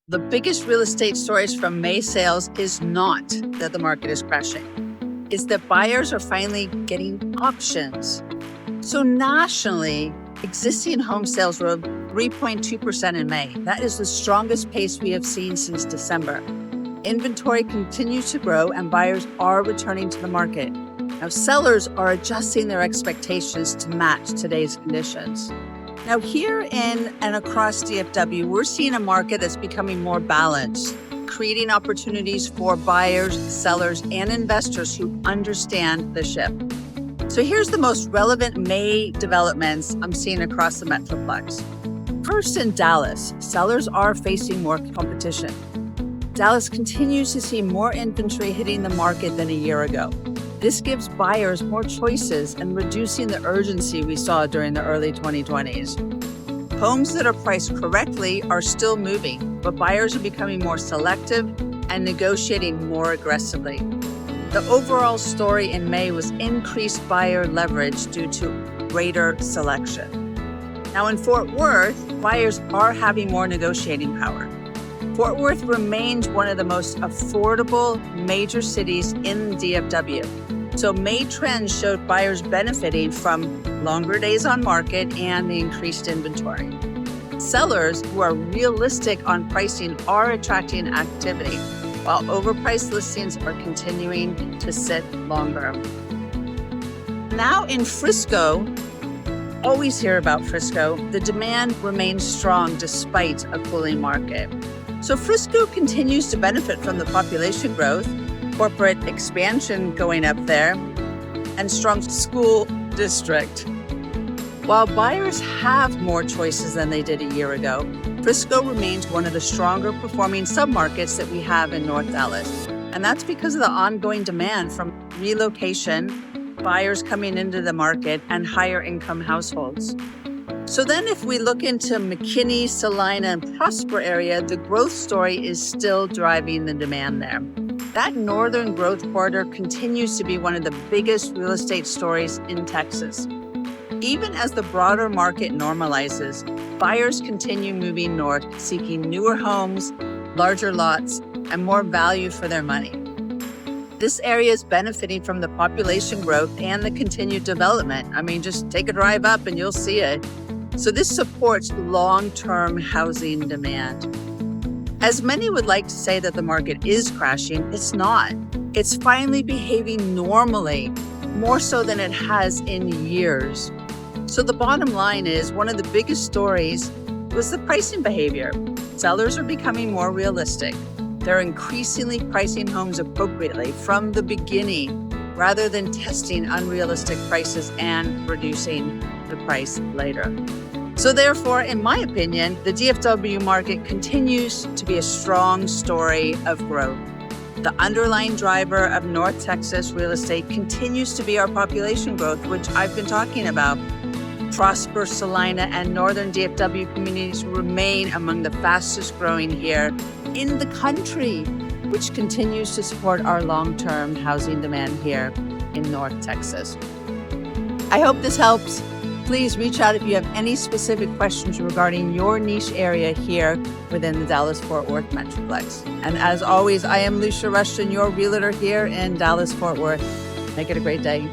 The biggest real estate stories from May sales is not that the market is crashing. It's that buyers are finally getting options. So nationally, existing home sales rose 3.2% in May. That is the strongest pace we have seen since December. Inventory continues to grow and buyers are returning to the market. Now, sellers are adjusting their expectations to match today's conditions. Now, here in and across DFW, we're seeing a market that's becoming more balanced, creating opportunities for buyers, sellers, and investors who understand the shift. So here's the most relevant May developments I'm seeing across the Metroplex. First, in Dallas, sellers are facing more competition. Dallas continues to see more inventory hitting the market than a year ago. This gives buyers more choices and reducing the urgency we saw during the early 2020s. Homes that are priced correctly are still moving, but buyers are becoming more selective and negotiating more aggressively. The overall story in May was increased buyer leverage due to greater selection. Now in Fort Worth, buyers are having more negotiating power. Fort Worth remains one of the most affordable major cities in DFW. So May trends showed buyers benefiting from longer days on market and the increased inventory. Sellers who are realistic on pricing are attracting activity, while overpriced listings are continuing to sit longer. Now in Frisco, always hear about Frisco, the demand remains strong despite a cooling market. So Frisco continues to benefit from the population growth, corporate expansion going up there, and strong school district. While buyers have more choices than they did a year ago, Frisco remains one of the stronger performing submarkets that we have in North Dallas. And that's because of the ongoing demand from relocation, buyers coming into the market, and higher income households. So then if we look into McKinney, Salina, and Prosper area, the growth story is still driving the demand there. That northern growth corridor continues to be one of the biggest real estate stories in Texas. Even as the broader market normalizes, buyers continue moving north, seeking newer homes, larger lots, and more value for their money. This area is benefiting from the population growth and the continued development. I mean, just take a drive up and you'll see it. So this supports long-term housing demand. As many would like to say that the market is crashing, it's not. It's finally behaving normally, more so than it has in years. So the bottom line is one of the biggest stories was the pricing behavior. Sellers are becoming more realistic. They're increasingly pricing homes appropriately from the beginning rather than testing unrealistic prices and reducing the price later. So therefore, in my opinion, the DFW market continues to be a strong story of growth. The underlying driver of North Texas real estate continues to be our population growth, which I've been talking about. Prosper, Salina, and northern DFW communities remain among the fastest growing here in the country, which continues to support our long-term housing demand here in North Texas. I hope this helps. Please reach out if you have any specific questions regarding your niche area here within the Dallas-Fort Worth Metroplex. And as always, I am Lucia Rushton, your realtor here in Dallas-Fort Worth. Make it a great day.